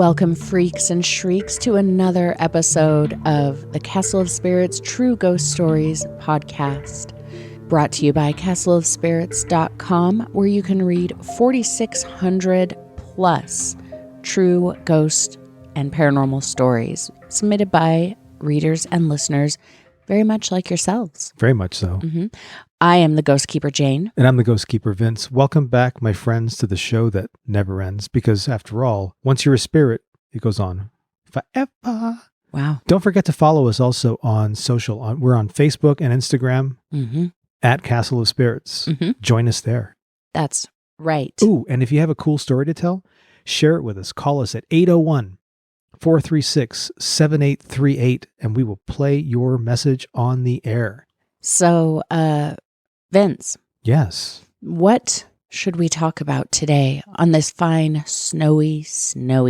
Welcome, freaks and shrieks, to another episode of the Castle of Spirits True Ghost Stories podcast, brought to you by castleofspirits.com, where you can read 4,600 plus true ghost and paranormal stories submitted by readers and listeners very much like yourselves. Very much so. Mm-hmm. I am the Ghost Keeper, Jane. And I'm the Ghost Keeper, Vince. Welcome back, my friends, to the show that never ends. Because after all, once you're a spirit, it goes on forever. Wow. Don't forget to follow us also on social. We're on Facebook and Instagram at Castle of Spirits. Join us there. That's right. Ooh, and if you have a cool story to tell, share it with us. Call us at 801-436-7838, and we will play your message on the air. So, Vince. Yes. What should we talk about today on this fine, snowy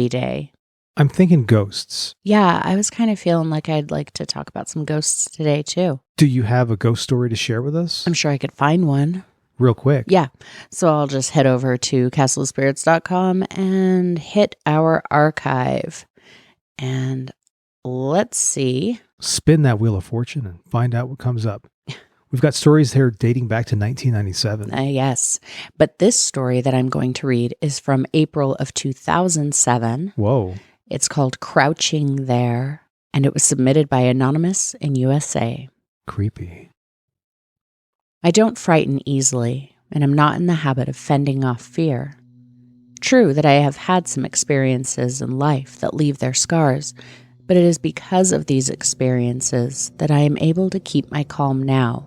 day? I'm thinking ghosts. Yeah, I was kind of feeling like I'd like to talk about some ghosts today, too. Do you have a ghost story to share with us? I'm sure I could find one. Real quick. Yeah. So I'll just head over to castleofspirits.com and hit our archive. And let's see. Spin that wheel of fortune and find out what comes up. We've got stories here dating back to 1997. Yes. But this story that I'm going to read is from April of 2007. Whoa. It's called Crouching There, and it was submitted by Anonymous in USA. Creepy. I don't frighten easily, and I'm not in the habit of fending off fear. True that I have had some experiences in life that leave their scars, but it is because of these experiences that I am able to keep my calm now,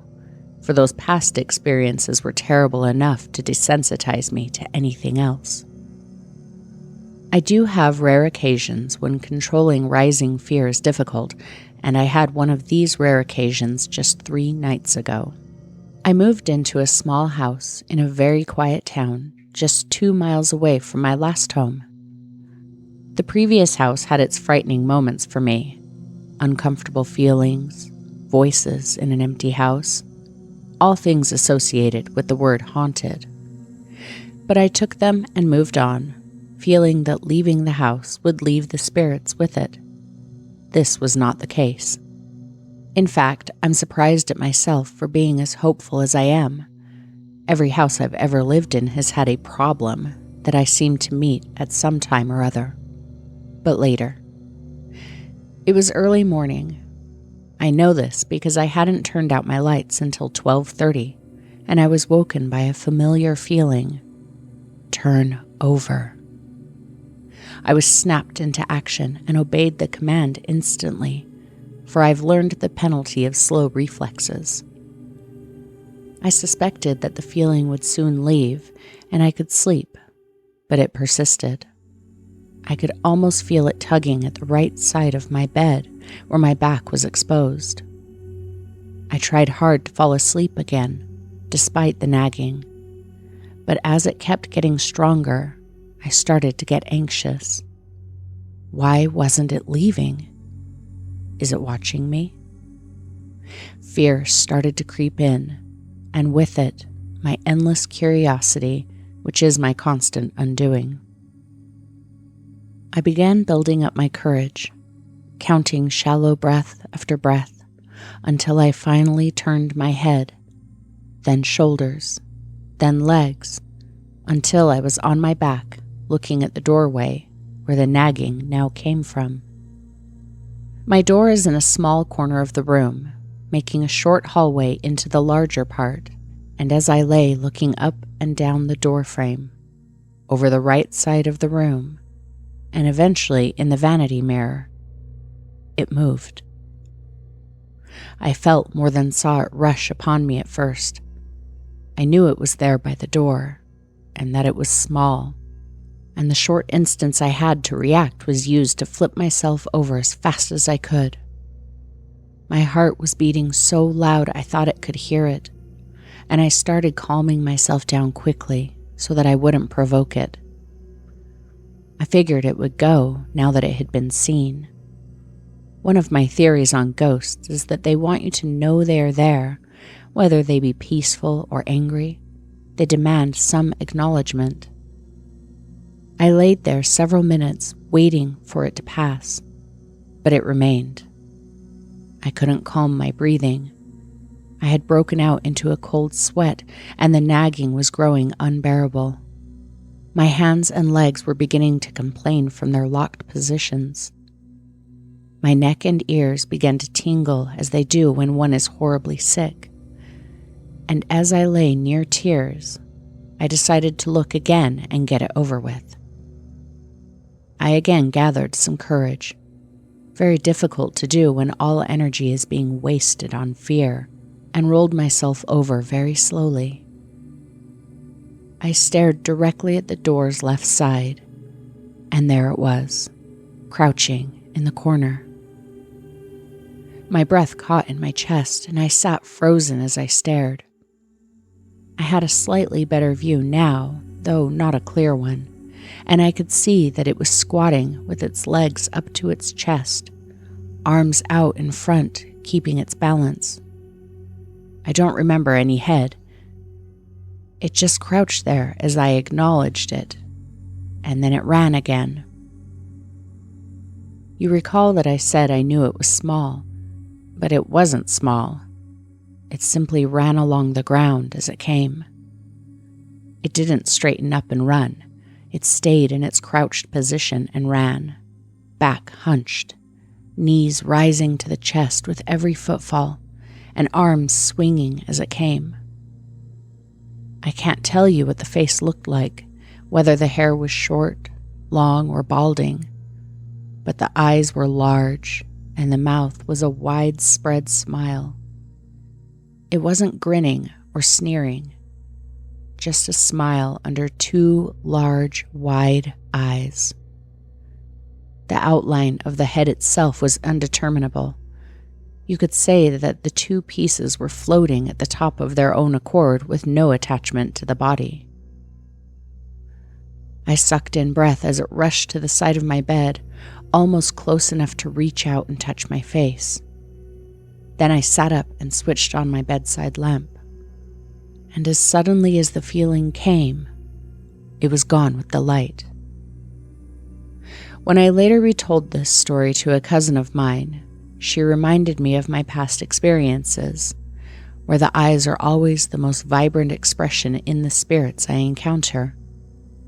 for those past experiences were terrible enough to desensitize me to anything else. I do have rare occasions when controlling rising fear is difficult, and I had one of these rare occasions just 3 nights ago. I moved into a small house in a very quiet town, just 2 miles away from my last home. The previous house had its frightening moments for me. Uncomfortable feelings, voices in an empty house, all things associated with the word haunted. But I took them and moved on, feeling that leaving the house would leave the spirits with it. This was not the case. In fact, I'm surprised at myself for being as hopeful as I am. Every house I've ever lived in has had a problem that I seem to meet at some time or other. But later. It was early morning. I know this because I hadn't turned out my lights until 12:30, and I was woken by a familiar feeling. Turn over. I was snapped into action and obeyed the command instantly, for I've learned the penalty of slow reflexes. I suspected that the feeling would soon leave and I could sleep, but it persisted. I could almost feel it tugging at the right side of my bed where my back was exposed. I tried hard to fall asleep again, despite the nagging, but as it kept getting stronger, I started to get anxious. Why wasn't it leaving? Is it watching me? Fear started to creep in, and with it, my endless curiosity, which is my constant undoing. I began building up my courage, counting shallow breath after breath, until I finally turned my head, then shoulders, then legs, until I was on my back, looking at the doorway where the nagging now came from. My door is in a small corner of the room, making a short hallway into the larger part, and as I lay looking up and down the door frame, over the right side of the room, and eventually in the vanity mirror, it moved. I felt more than saw it rush upon me at first. I knew it was there by the door, and that it was small, and the short instance I had to react was used to flip myself over as fast as I could. My heart was beating so loud I thought it could hear it, and I started calming myself down quickly so that I wouldn't provoke it. I figured it would go now that it had been seen. One of my theories on ghosts is that they want you to know they are there, whether they be peaceful or angry. They demand some acknowledgement. I laid there several minutes waiting for it to pass, but it remained. I couldn't calm my breathing. I had broken out into a cold sweat, and the nagging was growing unbearable. My hands and legs were beginning to complain from their locked positions. My neck and ears began to tingle as they do when one is horribly sick. And as I lay near tears, I decided to look again and get it over with. I again gathered some courage. Very difficult to do when all energy is being wasted on fear, and rolled myself over very slowly. I stared directly at the door's left side, and there it was, crouching in the corner. My breath caught in my chest, and I sat frozen as I stared. I had a slightly better view now, though not a clear one, and I could see that it was squatting with its legs up to its chest, arms out in front, keeping its balance. I don't remember any head. It just crouched there as I acknowledged it, and then it ran again. You recall that I said I knew it was small, but it wasn't small. It simply ran along the ground as it came. It didn't straighten up and run. It stayed in its crouched position and ran, back hunched, knees rising to the chest with every footfall, and arms swinging as it came. I can't tell you what the face looked like, whether the hair was short, long, or balding, but the eyes were large, and the mouth was a widespread smile. It wasn't grinning or sneering, just a smile under two large, wide eyes. The outline of the head itself was undeterminable. You could say that the two pieces were floating at the top of their own accord with no attachment to the body. I sucked in breath as it rushed to the side of my bed, almost close enough to reach out and touch my face. Then I sat up and switched on my bedside lamp. And as suddenly as the feeling came, it was gone with the light. When I later retold this story to a cousin of mine, she reminded me of my past experiences, where the eyes are always the most vibrant expression in the spirits I encounter,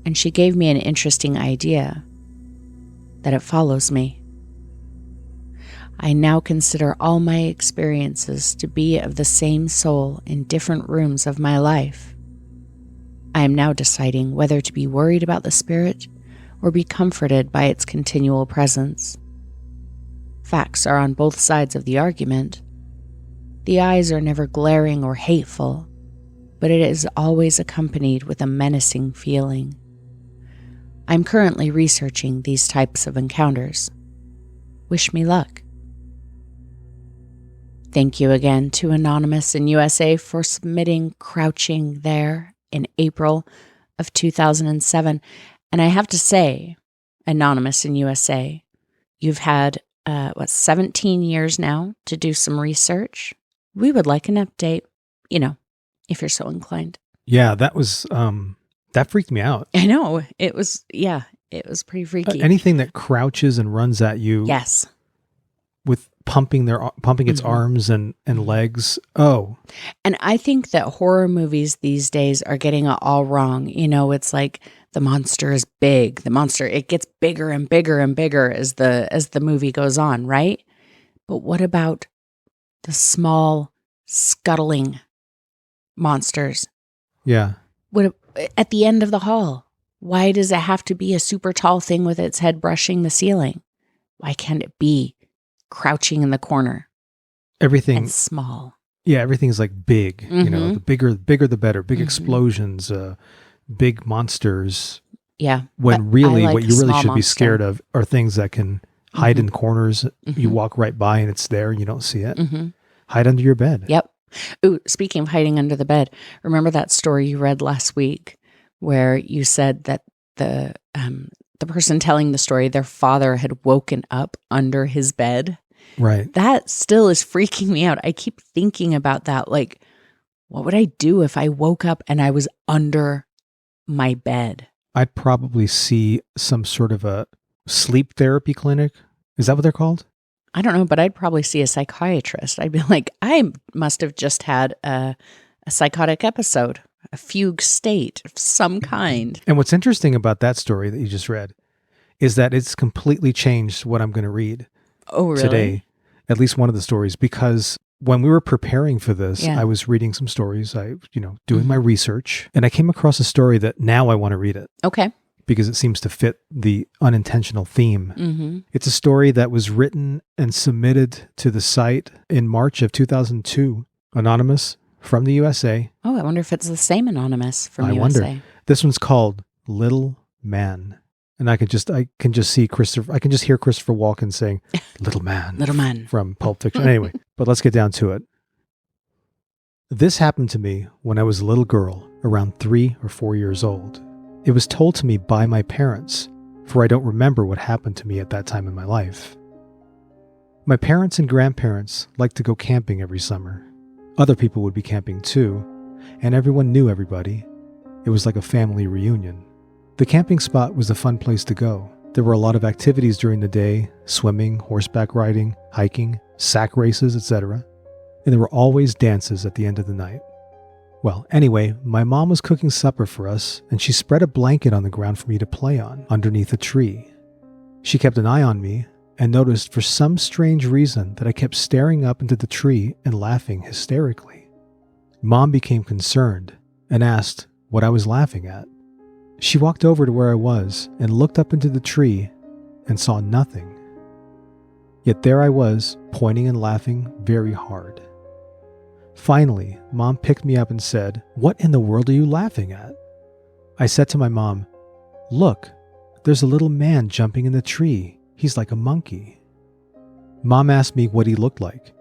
and she gave me an interesting idea, that it follows me. I now consider all my experiences to be of the same soul in different rooms of my life. I am now deciding whether to be worried about the spirit or be comforted by its continual presence. Facts are on both sides of the argument. The eyes are never glaring or hateful, but it is always accompanied with a menacing feeling. I'm currently researching these types of encounters. Wish me luck. Thank you again to Anonymous in USA for submitting Crouching There in April of 2007. And I have to say, Anonymous in USA, you've had 17 years now to do some research. We would like an update, if you're so inclined. Yeah, that was, that freaked me out. I know. It was pretty freaky. Anything that crouches and runs at you. Yes. With pumping its arms and legs. Oh. And I think that horror movies these days are getting it all wrong. It's like the monster is big. It gets bigger and bigger and bigger as the movie goes on, right? But what about the small scuttling monsters? Yeah. At the end of the hall, why does it have to be a super tall thing with its head brushing the ceiling? Why can't it be crouching in the corner? Everything and small. Yeah, everything's like big. The bigger the better. Big explosions, big monsters. Yeah. When really like what you really should monster. be scared of are things that can hide in corners. You walk right by and it's there and you don't see it. Hide under your bed. Yep. Ooh, speaking of hiding under the bed, remember that story you read last week where you said that the person telling the story, their father had woken up under his bed? Right. That still is freaking me out. I keep thinking about that. Like, what would I do if I woke up and I was under my bed? I'd probably see some sort of a sleep therapy clinic. Is that what they're called? I don't know, but I'd probably see a psychiatrist. I'd be like, I must have just had a psychotic episode, a fugue state of some kind. And what's interesting about that story that you just read is that it's completely changed what I'm going to read today, at least one of the stories, because when we were preparing for this, I was reading some stories, doing my research, and I came across a story that now I want to read it. Okay. Because it seems to fit the unintentional theme. Mm-hmm. It's a story that was written and submitted to the site in March of 2002, anonymous from the USA. Oh, I wonder if it's the same anonymous from I USA. wonder. This one's called Little Man. And I can just see I can just hear Christopher Walken saying, Little Man. Little Man. From Pulp Fiction. Anyway, but let's get down to it. This happened to me when I was a little girl, around 3 or 4 years old. It was told to me by my parents, for I don't remember what happened to me at that time in my life. My parents and grandparents liked to go camping every summer. Other people would be camping too, and everyone knew everybody. It was like a family reunion. The camping spot was a fun place to go. There were a lot of activities during the day: swimming, horseback riding, hiking, sack races, etc. And there were always dances at the end of the night. Well, anyway, my mom was cooking supper for us, and she spread a blanket on the ground for me to play on, underneath a tree. She kept an eye on me, and noticed for some strange reason that I kept staring up into the tree and laughing hysterically. Mom became concerned, and asked what I was laughing at. She walked over to where I was, and looked up into the tree, and saw nothing. Yet there I was, pointing and laughing very hard. Finally, Mom picked me up and said, "What in the world are you laughing at?" I said to my mom, "Look, there's a little man jumping in the tree. He's like a monkey." Mom asked me what he looked like,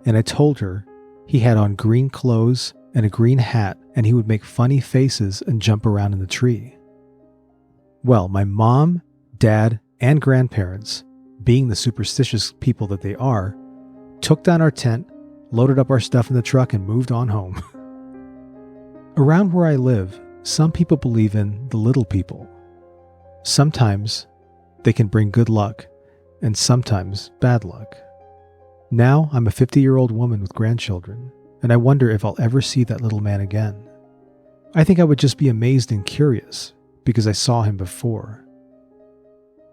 and I told her he had on green clothes and a green hat, and he would make funny faces and jump around in the tree. Well, my mom, dad, and grandparents, being the superstitious people that they are, took down our tent, loaded up our stuff in the truck, and moved on home. Around where I live, some people believe in the little people. Sometimes they can bring good luck, and sometimes bad luck. Now I'm a 50-year-old woman with grandchildren, and I wonder if I'll ever see that little man again. I think I would just be amazed and curious, because I saw him before.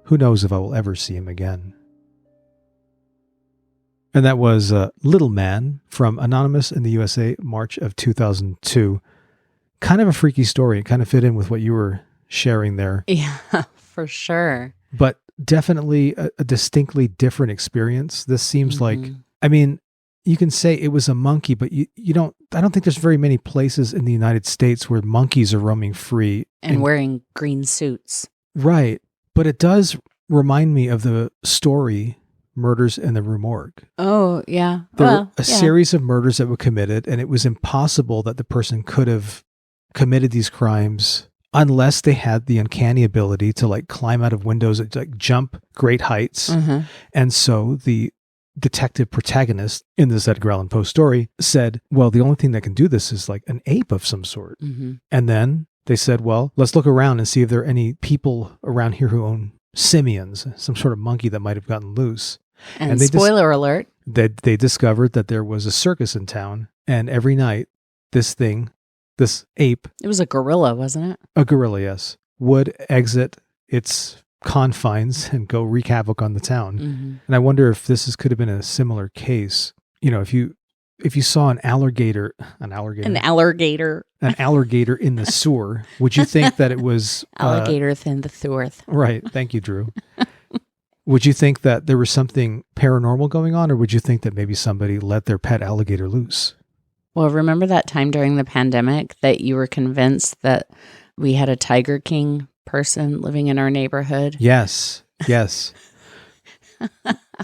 Who knows if I will ever see him again. And that was Little Man from Anonymous in the USA, March of 2002. Kind of a freaky story. It kind of fit in with what you were sharing there. Yeah, for sure. But definitely a distinctly different experience. This seems like, I mean, you can say it was a monkey, but I don't think there's very many places in the United States where monkeys are roaming free. And wearing green suits. Right. But it does remind me of the story Murders in the Rue Morgue. Oh, yeah. There were a series of murders that were committed, and it was impossible that the person could have committed these crimes unless they had the uncanny ability to like climb out of windows and like jump great heights. And so the detective protagonist in this Edgar Allan Poe story said, well, the only thing that can do this is like an ape of some sort. And then they said, well, let's look around and see if there are any people around here who own simians, some sort of monkey that might have gotten loose. And spoiler alert. They discovered that there was a circus in town, and every night this ape. It was a gorilla, wasn't it? A gorilla, yes. Would exit its confines and go wreak havoc on the town. And I wonder if could have been a similar case. You know, if you saw an alligator in the sewer, would you think that it was alligator in the sewer? Right. Thank you, Drew. Would you think that there was something paranormal going on, or would you think that maybe somebody let their pet alligator loose? Well, remember that time during the pandemic that you were convinced that we had a Tiger King person living in our neighborhood? Yes.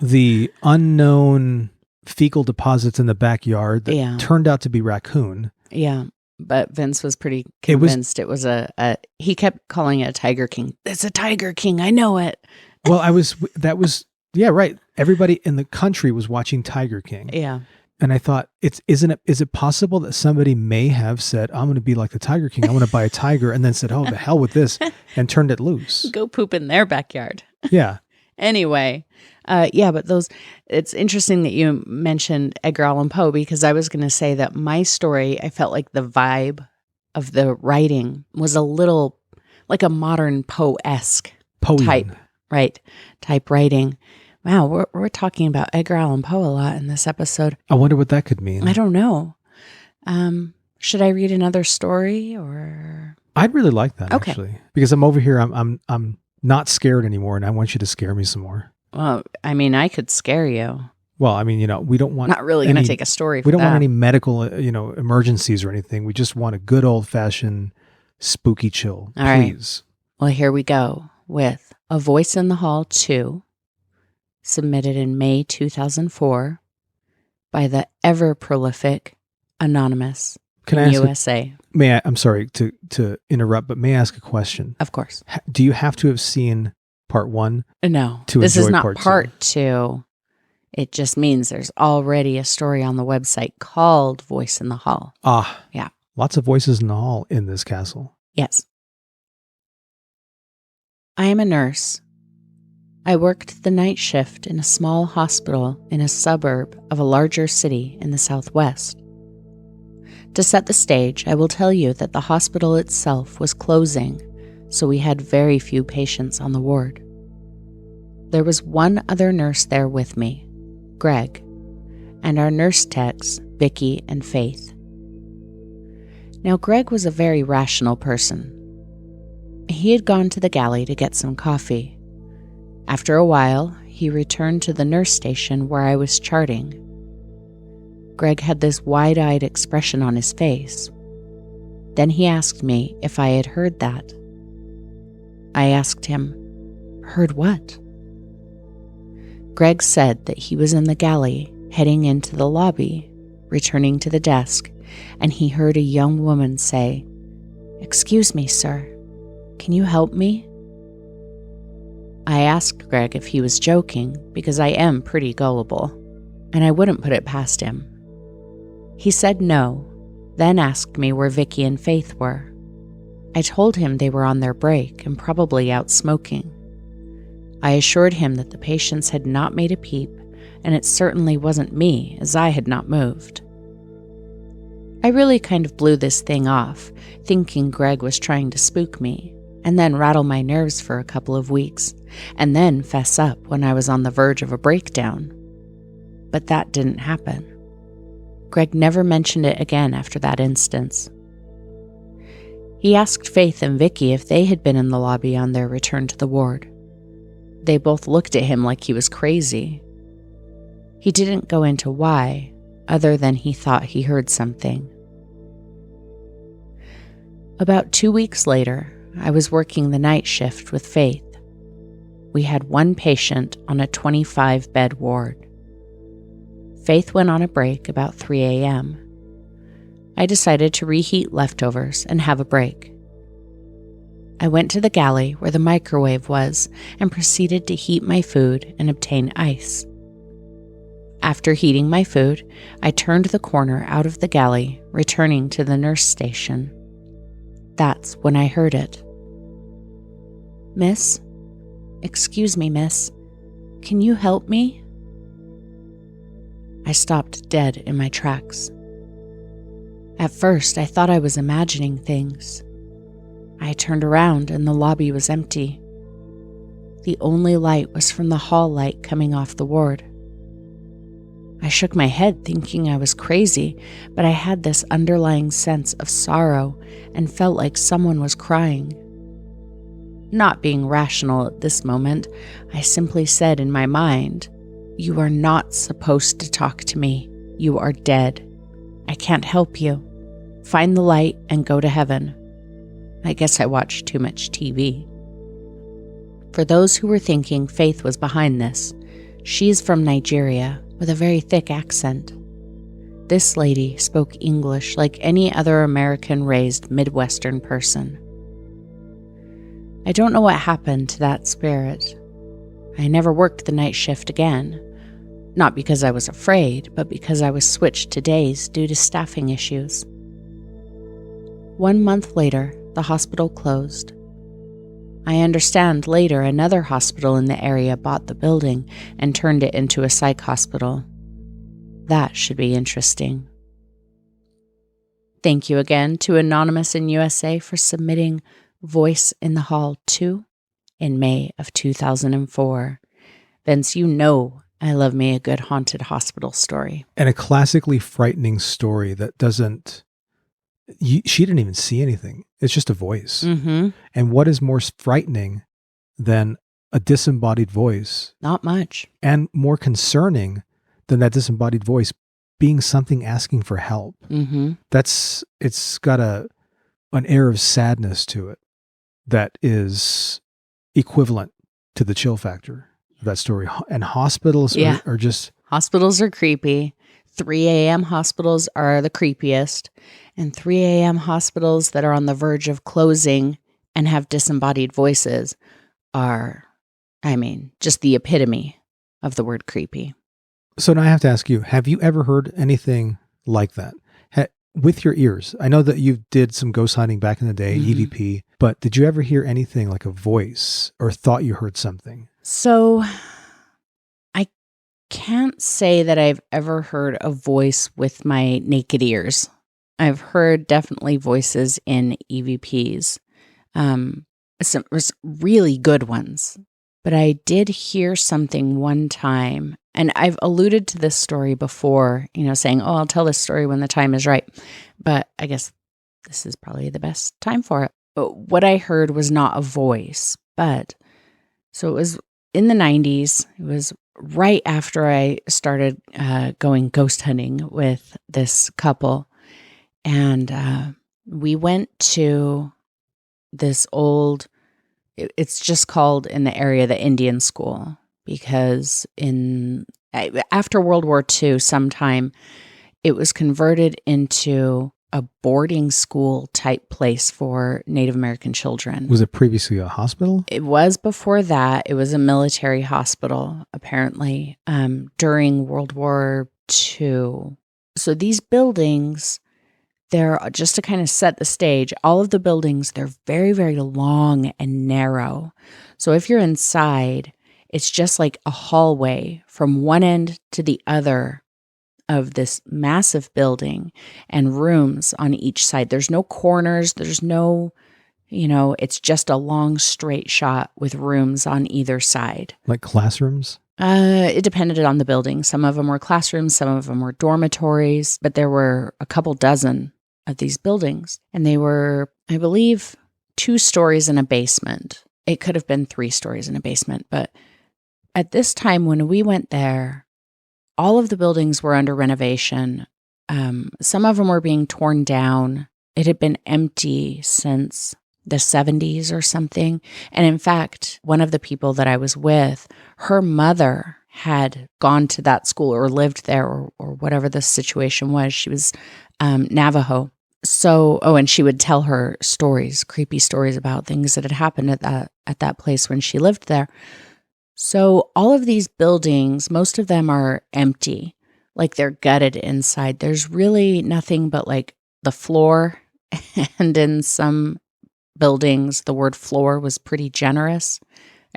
The unknown fecal deposits in the backyard that turned out to be raccoon. Yeah. But Vince was pretty convinced it was he kept calling it a Tiger King. It's a Tiger King. I know it. Well, right. Everybody in the country was watching Tiger King. Yeah. And I thought, is it possible that somebody may have said, I'm going to be like the Tiger King. I'm going to buy a tiger, and then said, oh, the hell with this, and turned it loose. Go poop in their backyard. Yeah. Anyway, but it's interesting that you mentioned Edgar Allan Poe, because I was going to say that my story, I felt like the vibe of the writing was a little like a modern Poe-esque type, right? Type writing. Wow, we're talking about Edgar Allan Poe a lot in this episode. I wonder what that could mean. I don't know. Should I read another story, or? I'd really like that, actually, because I'm over here. I'm not scared anymore, and I want you to scare me some more. Well, I mean, I could scare you. Well, I mean, we don't want. Not really going to take a story. We don't want any medical, emergencies or anything. We just want a good old fashioned spooky chill. All please. Right. Well, here we go with A Voice in the Hall 2. Submitted in May 2004 by the ever-prolific Anonymous in USA. I'm sorry to interrupt, but may I ask a question? Of course. Do you have to have seen part 1? No, this is not part 2. It just means there's already a story on the website called Voice in the Hall. Ah. Yeah. Lots of voices in the hall in this castle. Yes. I am a nurse. I worked the night shift in a small hospital in a suburb of a larger city in the southwest. To set the stage, I will tell you that the hospital itself was closing, so we had very few patients on the ward. There was one other nurse there with me, Greg, and our nurse techs, Vicky and Faith. Now, Greg was a very rational person. He had gone to the galley to get some coffee. After a while, he returned to the nurse station where I was charting. Greg had this wide-eyed expression on his face. Then he asked me if I had heard that. I asked him, "Heard what?" Greg said that he was in the galley, heading into the lobby, returning to the desk, and he heard a young woman say, "Excuse me, sir. Can you help me?" I asked Greg if he was joking, because I am pretty gullible, and I wouldn't put it past him. He said no, then asked me where Vicky and Faith were. I told him they were on their break and probably out smoking. I assured him that the patients had not made a peep, and it certainly wasn't me, as I had not moved. I really kind of blew this thing off, thinking Greg was trying to spook me, and then rattle my nerves for a couple of weeks, and then fess up when I was on the verge of a breakdown. But that didn't happen. Greg never mentioned it again after that instance. He asked Faith and Vicky if they had been in the lobby on their return to the ward. They both looked at him like he was crazy. He didn't go into why, other than he thought he heard something. About 2 weeks later, I was working the night shift with Faith. We had one patient on a 25-bed ward. Faith went on a break about 3 a.m. I decided to reheat leftovers and have a break. I went to the galley where the microwave was and proceeded to heat my food and obtain ice. After heating my food, I turned the corner out of the galley, returning to the nurse station. That's when I heard it. "Miss? Excuse me, miss. Can you help me?" I stopped dead in my tracks. At first, I thought I was imagining things. I turned around and the lobby was empty. The only light was from the hall light coming off the ward. I shook my head thinking I was crazy, but I had this underlying sense of sorrow and felt like someone was crying. Not being rational at this moment, I simply said in my mind, "You are not supposed to talk to me. You are dead. I can't help you. Find the light and go to heaven." I guess I watched too much TV. For those who were thinking Faith was behind this, she's from Nigeria with a very thick accent. This lady spoke English like any other American-raised Midwestern person. I don't know what happened to that spirit. I never worked the night shift again, Not because I was afraid, but because I was switched to days due to staffing issues. 1 month later, the hospital closed. I understand later another hospital in the area bought the building and turned it into a psych hospital. That should be interesting. Thank you again to Anonymous in USA for submitting Voice in the Hall 2 in May of 2004. Vince, you know I love me a good haunted hospital story. And a classically frightening story that doesn't... she didn't even see anything. It's just a voice. Mm-hmm. And what is more frightening than a disembodied voice? Not much. And more concerning than that disembodied voice being something asking for help. Mm-hmm. It's got an air of sadness to it that is equivalent to the chill factor of that story. And hospitals are just... Hospitals are creepy. 3 a.m. hospitals are the creepiest. And 3 a.m. hospitals that are on the verge of closing and have disembodied voices are, just the epitome of the word creepy. So now I have to ask you, have you ever heard anything like that? With your ears? I know that you did some ghost hunting back in the day, EVP, but did you ever hear anything like a voice or thought you heard something? So I can't say that I've ever heard a voice with my naked ears. I've heard definitely voices in EVPs, some really good ones. But I did hear something one time, and I've alluded to this story before, saying, I'll tell this story when the time is right. But I guess this is probably the best time for it. But what I heard was not a voice, so it was in the 90s. It was right after I started going ghost hunting with this couple. And we went to this old... It's just called in the area the Indian School, because after World War II, sometime, it was converted into a boarding school type place for Native American children. Was it previously a hospital? It was before that. It was a military hospital, apparently, during World War II. So these buildings... they're just to kind of set the stage. All of the buildings, they're very, very long and narrow. So if you're inside, it's just like a hallway from one end to the other of this massive building and rooms on each side. There's no corners. There's no, it's just a long straight shot with rooms on either side. Like classrooms? It depended on the building. Some of them were classrooms. Some of them were dormitories, but there were a couple dozen of these buildings. And they were, I believe, 2 stories in a basement. It could have been 3 stories in a basement. But at this time when we went there, all of the buildings were under renovation. Some of them were being torn down. It had been empty since the 70s or something. And in fact, one of the people that I was with, her mother had gone to that school or lived there or whatever the situation was. She was Navajo. So, and she would tell her stories, creepy stories about things that had happened at that place when she lived there. So all of these buildings, most of them are empty, like they're gutted inside. There's really nothing but like the floor, and in some buildings, the word floor was pretty generous.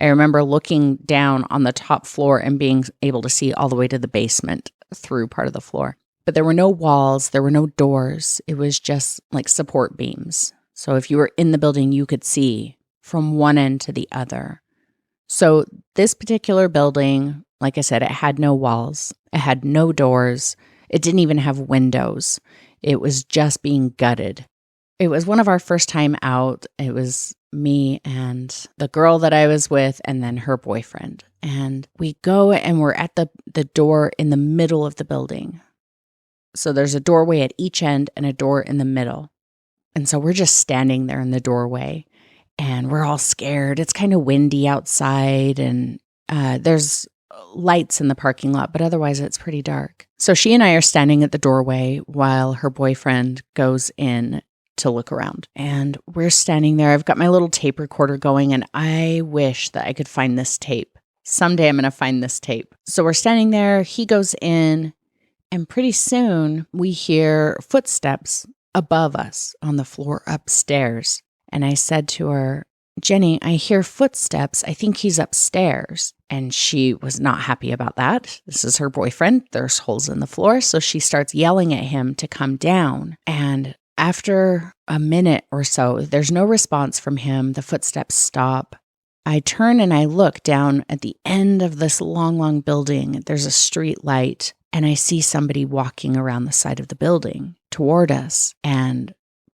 I remember looking down on the top floor and being able to see all the way to the basement through part of the floor. But there were no walls, there were no doors. It was just like support beams. So if you were in the building, you could see from one end to the other. So this particular building, like I said, it had no walls. It had no doors. It didn't even have windows. It was just being gutted. It was one of our first time out. It was me and the girl that I was with and then her boyfriend. And we go and we're at the door in the middle of the building. So there's a doorway at each end and a door in the middle. And so we're just standing there in the doorway and we're all scared. It's kind of windy outside and there's lights in the parking lot, but otherwise it's pretty dark. So she and I are standing at the doorway while her boyfriend goes in to look around. And we're standing there. I've got my little tape recorder going and I wish that I could find this tape Someday I'm going to find this tape. So we're standing there. He goes in, and pretty soon we hear footsteps above us on the floor upstairs. And I said to her, Jenny, I hear footsteps. I think he's upstairs. And she was not happy about that. This is her boyfriend. There's holes in the floor. So she starts yelling at him to come down. And after a minute or so, there's no response from him. The footsteps stop. I turn and I look down at the end of this long, long building. There's a street light, and I see somebody walking around the side of the building toward us. And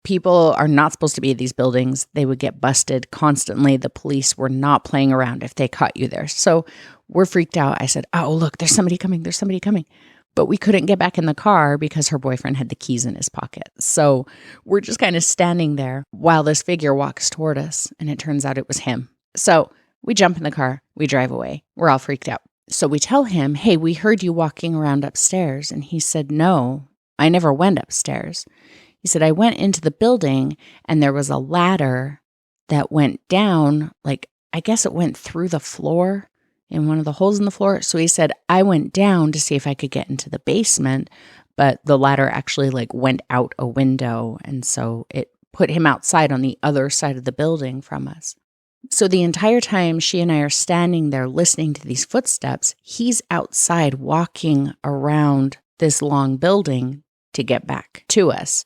people are not supposed to be at these buildings. They would get busted constantly. The police were not playing around if they caught you there. So we're freaked out. I said, oh, look, there's somebody coming. There's somebody coming. But we couldn't get back in the car because her boyfriend had the keys in his pocket. So we're just kind of standing there while this figure walks toward us. And it turns out it was him. So we jump in the car. We drive away. We're all freaked out. So we tell him, hey, we heard you walking around upstairs. And he said, no, I never went upstairs. He said, I went into the building and there was a ladder that went down, like, I guess it went through the floor in one of the holes in the floor. So he said, I went down to see if I could get into the basement, but the ladder actually like went out a window. And so it put him outside on the other side of the building from us. So the entire time she and I are standing there listening to these footsteps, he's outside walking around this long building to get back to us.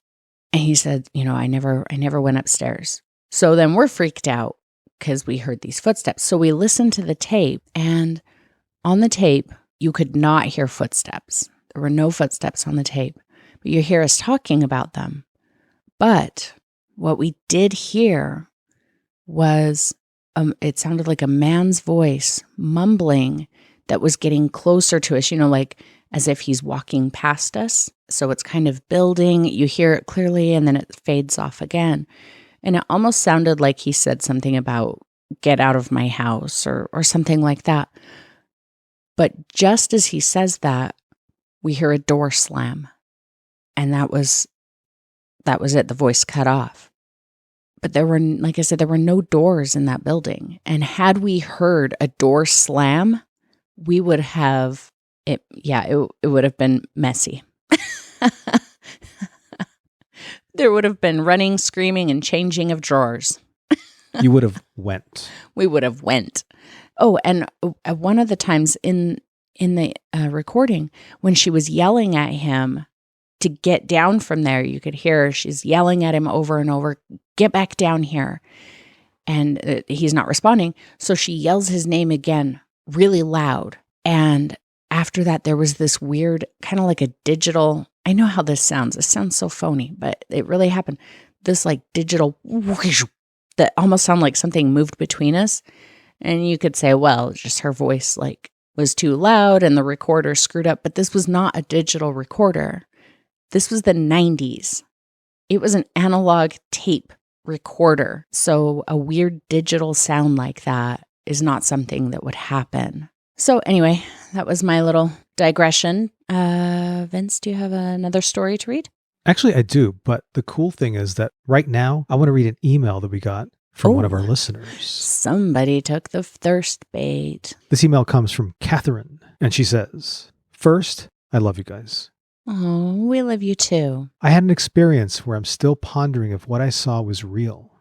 And he said, I never went upstairs. So then we're freaked out because we heard these footsteps. So we listened to the tape, and on the tape, you could not hear footsteps. There were no footsteps on the tape, but you hear us talking about them. But what we did hear was it sounded like a man's voice mumbling that was getting closer to us, like as if he's walking past us. So it's kind of building. You hear it clearly, and then it fades off again. And it almost sounded like he said something about get out of my house or something like that. But just as he says that, we hear a door slam. And that was it. The voice cut off. But there were, like I said, there were no doors in that building. And had we heard a door slam, we would have, it would have been messy. There would have been running, screaming, and changing of drawers. You would have went. We would have went. Oh, and one of the times in the recording, when she was yelling at him to get down from there, you could hear her. She's yelling at him over and over, get back down here. And he's not responding. So she yells his name again, really loud. And after that, there was this weird, kind of like a digital, I know how this sounds. It sounds so phony, but it really happened. This like digital that almost sounded like something moved between us. And you could say, well, just her voice like was too loud and the recorder screwed up. But this was not a digital recorder. This was the 90s. It was an analog tape recorder. So a weird digital sound like that is not something that would happen. So anyway, that was my little digression. Vince, do you have another story to read? Actually, I do. But the cool thing is that right now, I want to read an email that we got from one of our listeners. Somebody took the thirst bait. This email comes from Catherine, and she says, first, I love you guys. Oh, we love you too. I had an experience where I'm still pondering if what I saw was real.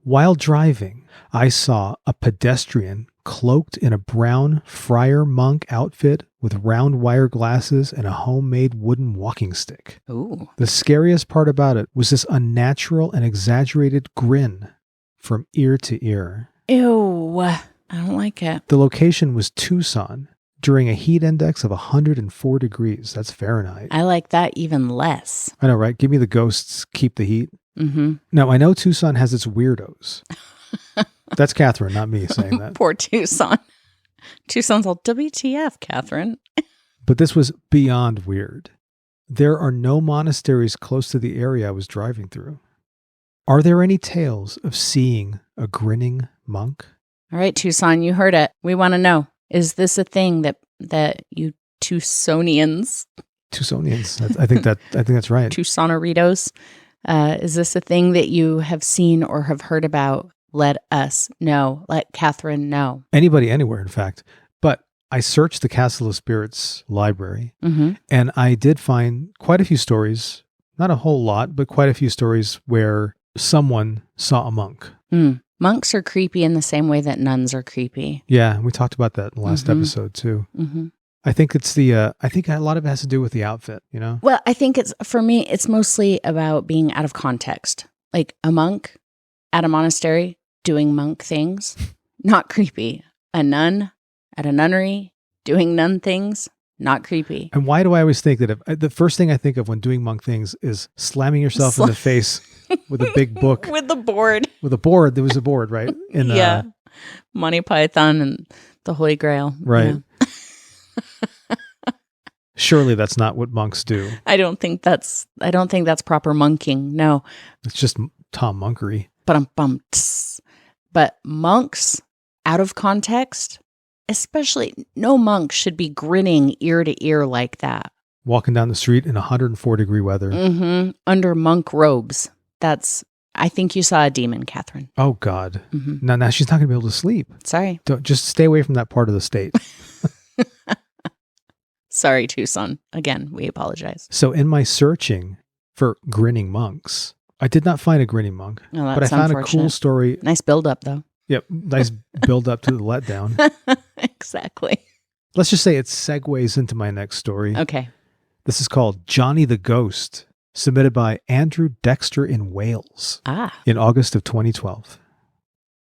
While driving, I saw a pedestrian cloaked in a brown friar monk outfit with round wire glasses and a homemade wooden walking stick. Ooh. The scariest part about it was this unnatural and exaggerated grin from ear to ear. Ew, I don't like it. The location was Tucson during a heat index of 104 degrees. That's Fahrenheit. I like that even less. I know, right? Give me the ghosts, keep the heat. Mm-hmm. Now, I know Tucson has its weirdos. That's Catherine, not me saying that. Poor Tucson. Tucson's all WTF, Catherine. But this was beyond weird. There are no monasteries close to the area I was driving through. Are there any tales of seeing a grinning monk? All right, Tucson, you heard it. We want to know. Is this a thing that you Tucsonians? I think that's right. Tucsoneritos. Is this a thing that you have seen or have heard about? let us know. Let Catherine know. Anybody, anywhere, in fact. But I searched the Castle of Spirits library, and I did find quite a few stories, not a whole lot, but quite a few stories where someone saw a monk. Monks are creepy in the same way that nuns are creepy. Yeah, we talked about that in the last episode too. I think it's I think a lot of it has to do with the outfit, you know? Well, I think for me, it's mostly about being out of context. Like a monk at a monastery doing monk things, not creepy. A nun at a nunnery doing nun things, not creepy. And why do I always think that the first thing I think of when doing monk things is slamming yourself in the face with a big book. With the board. With a board. There was a board, right? Yeah. Monty Python and the Holy Grail. Right. Yeah. Surely that's not what monks do. I don't think that's proper monking. No. It's just Tom monkery. But monks out of context, especially no monk should be grinning ear to ear like that. Walking down the street in 104-degree weather. Under monk robes. I think you saw a demon, Catherine. Oh, God. Now she's not going to be able to sleep. Sorry. Just stay away from that part of the state. Sorry, Tucson. Again, we apologize. So in my searching for grinning monks, I did not find a grinning monk. Oh, that's but I found a cool story. Nice build up, though. Yep. Nice build up to the letdown. Exactly. Let's just say it segues into my next story. Okay. This is called Johnny the Ghost, submitted by Andrew Dexter in Wales in August of 2012.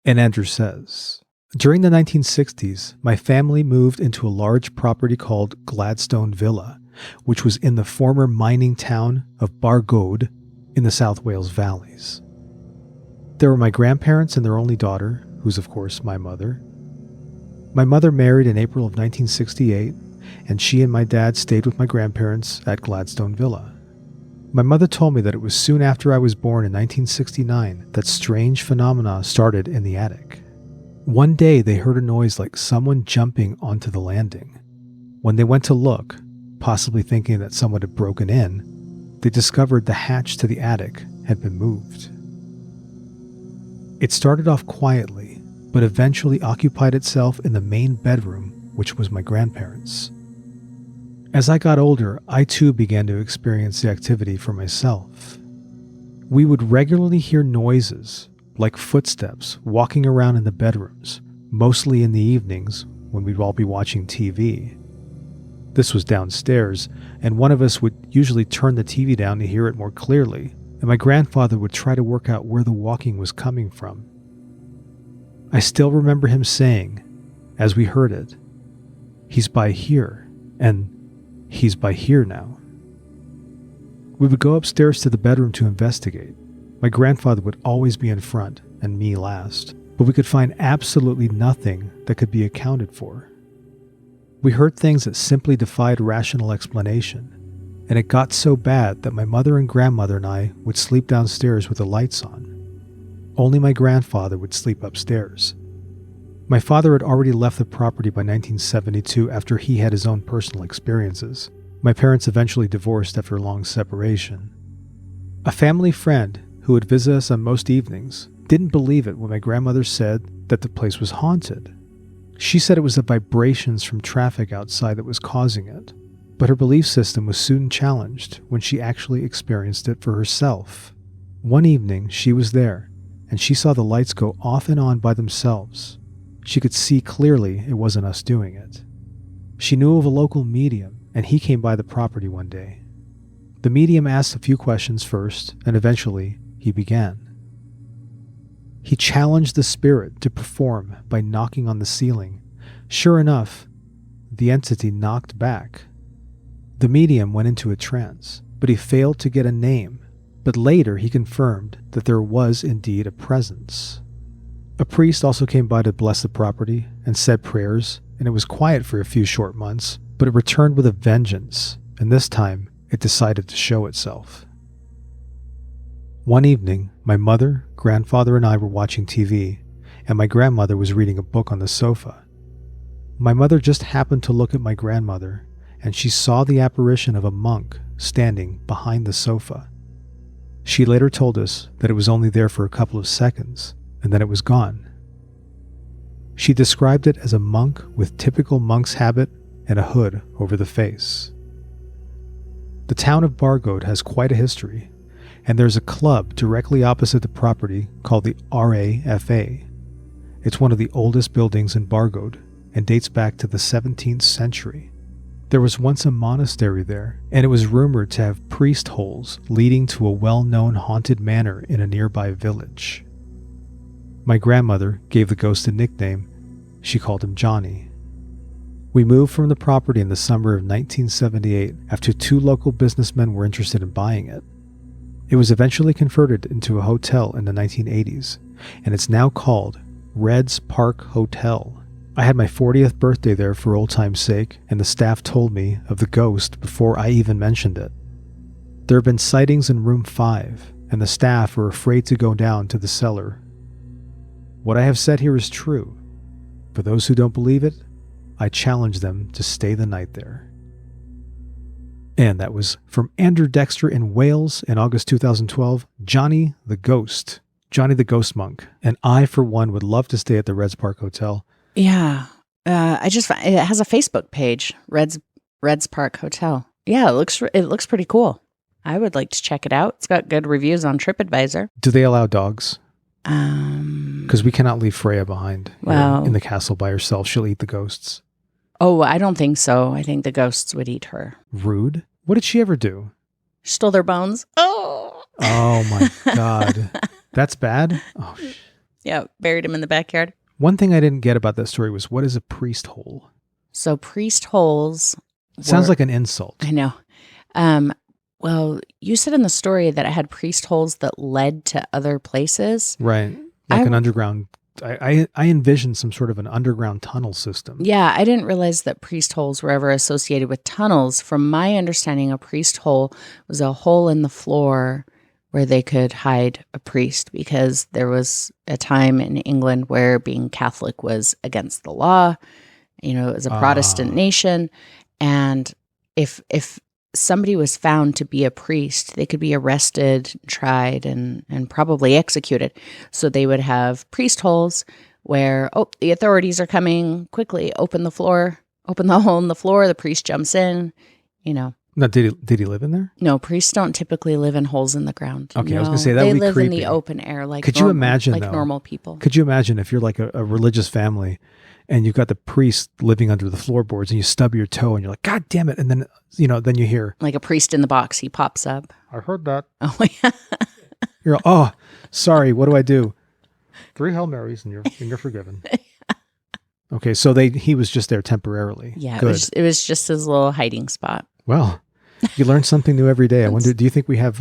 And Andrew says, during the 1960s, my family moved into a large property called Gladstone Villa, which was in the former mining town of Bargod in the South Wales Valleys. There were my grandparents and their only daughter, who's of course my mother. My mother married in April of 1968, and she and my dad stayed with my grandparents at Gladstone Villa. My mother told me that it was soon after I was born in 1969 that strange phenomena started in the attic. One day they heard a noise like someone jumping onto the landing. When they went to look, possibly thinking that someone had broken in, they discovered the hatch to the attic had been moved. It started off quietly, but eventually occupied itself in the main bedroom, which was my grandparents'. As I got older, I too began to experience the activity for myself. We would regularly hear noises, like footsteps, walking around in the bedrooms, mostly in the evenings when we'd all be watching TV. This was downstairs, and one of us would usually turn the TV down to hear it more clearly, and my grandfather would try to work out where the walking was coming from. I still remember him saying, as we heard it, "He's by here," and "He's by here now." We would go upstairs to the bedroom to investigate. My grandfather would always be in front and me last, but we could find absolutely nothing that could be accounted for. We heard things that simply defied rational explanation, and it got so bad that my mother and grandmother and I would sleep downstairs with the lights on. Only my grandfather would sleep upstairs. My father had already left the property by 1972 after he had his own personal experiences. My parents eventually divorced after a long separation. A family friend who would visit us on most evenings didn't believe it when my grandmother said that the place was haunted. She said it was the vibrations from traffic outside that was causing it, but her belief system was soon challenged when she actually experienced it for herself. One evening, she was there, and she saw the lights go off and on by themselves. She could see clearly it wasn't us doing it. She knew of a local medium, and he came by the property one day. The medium asked a few questions first, and eventually he began. He challenged the spirit to perform by knocking on the ceiling. Sure enough, the entity knocked back. The medium went into a trance, but he failed to get a name. But later he confirmed that there was indeed a presence. A priest also came by to bless the property and said prayers, and it was quiet for a few short months, but it returned with a vengeance, and this time it decided to show itself. One evening, my mother, grandfather, and I were watching TV, and my grandmother was reading a book on the sofa. My mother just happened to look at my grandmother, and she saw the apparition of a monk standing behind the sofa. She later told us that it was only there for a couple of seconds, and then it was gone. She described it as a monk with typical monk's habit and a hood over the face. The town of Bargoed has quite a history, and there's a club directly opposite the property called the RAFA. It's one of the oldest buildings in Bargoed and dates back to the 17th century. There was once a monastery there, and it was rumored to have priest holes leading to a well-known haunted manor in a nearby village. My grandmother gave the ghost a nickname. She called him Johnny. We moved from the property in the summer of 1978 after 2 local businessmen were interested in buying it. It was eventually converted into a hotel in the 1980s, and it's now called Red's Park Hotel. I had my 40th birthday there for old time's sake, and the staff told me of the ghost before I even mentioned it. There have been sightings in room 5, and the staff are afraid to go down to the cellar. What I have said here is true. For those who don't believe it, I challenge them to stay the night there. And that was from Andrew Dexter in Wales in August 2012, Johnny the Ghost. Johnny the Ghost Monk. And I, for one, would love to stay at the Reds Park Hotel. Yeah. It has a Facebook page, Reds Park Hotel. Yeah, it looks pretty cool. I would like to check it out. It's got good reviews on TripAdvisor. Do they allow dogs? Because we cannot leave Freya behind in the castle by herself. She'll eat the ghosts. Oh, I don't think so. I think the ghosts would eat her. Rude. What did she ever do? Stole their bones. Oh my God. That's bad? Oh, yeah, buried him in the backyard. One thing I didn't get about that story was, what is a priest hole? So priest holes... Sounds like an insult. I know. Well, you said in the story that it had priest holes that led to other places. Right. Like an underground... I envisioned some sort of an underground tunnel system. Yeah, I didn't realize that priest holes were ever associated with tunnels. From my understanding, a priest hole was a hole in the floor where they could hide a priest, because there was a time in England where being Catholic was against the law. You know, it was a Protestant nation. And if somebody was found to be a priest, they could be arrested, tried, and probably executed. So they would have priest holes where, the authorities are coming, quickly open the hole in the floor, the priest jumps in, you know. Now, did he live in there? No, priests don't typically live in holes in the ground. Okay, no, I was going to say, that would be creepy. They live in the open air you imagine, like normal people. Could you imagine if you're like a religious family and you've got the priest living under the floorboards and you stub your toe and you're like, God damn it. And then, then you hear. Like a priest in the box, he pops up. I heard that. Oh, yeah. You're like, oh, sorry, what do I do? 3 Hail Marys and you're forgiven. Okay, so he was just there temporarily. Yeah, Good. It was just his little hiding spot. Well, you learn something new every day. I wonder, do you think we have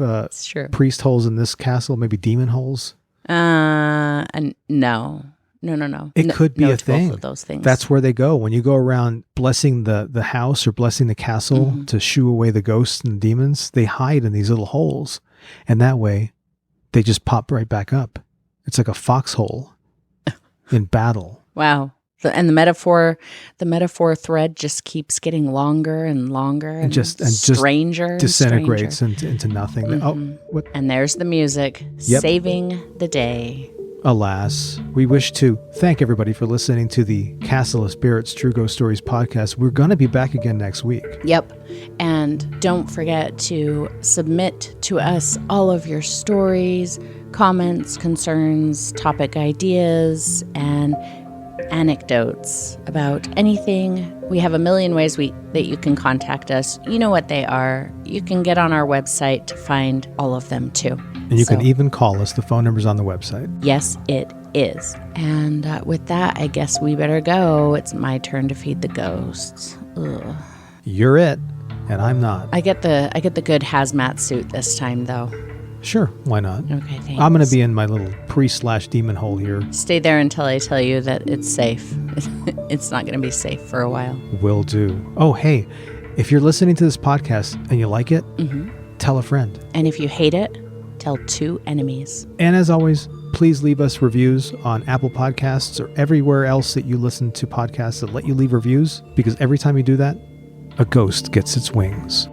priest holes in this castle? Maybe demon holes? And no. It could be a thing. Both of those things. That's where they go. When you go around blessing the house or blessing the castle to shoo away the ghosts and the demons, they hide in these little holes. And that way, they just pop right back up. It's like a foxhole in battle. Wow. And the metaphor thread just keeps getting longer and longer and stranger. Disintegrates into nothing. Mm-hmm. And there's the music saving the day. Alas, we wish to thank everybody for listening to the Castle of Spirits True Ghost Stories podcast. We're going to be back again next week. Yep. And don't forget to submit to us all of your stories, comments, concerns, topic ideas, and anecdotes about anything. We have a million ways that you can contact us. You know what they are. You can get on our website to find all of them too. And you can even call us. The phone number's on the website. Yes, it is. And with that, I guess we better go. It's my turn to feed the ghosts. Ugh. You're it, and I'm not. I get the good hazmat suit this time, though. Sure, why not? Okay, thanks. I'm going to be in my little priest/demon hole here. Stay there until I tell you that it's safe. It's not going to be safe for a while. Will do. Oh, hey, if you're listening to this podcast and you like it, tell a friend. And if you hate it, tell 2 enemies. And as always, please leave us reviews on Apple Podcasts or everywhere else that you listen to podcasts that let you leave reviews, because every time you do that, a ghost gets its wings.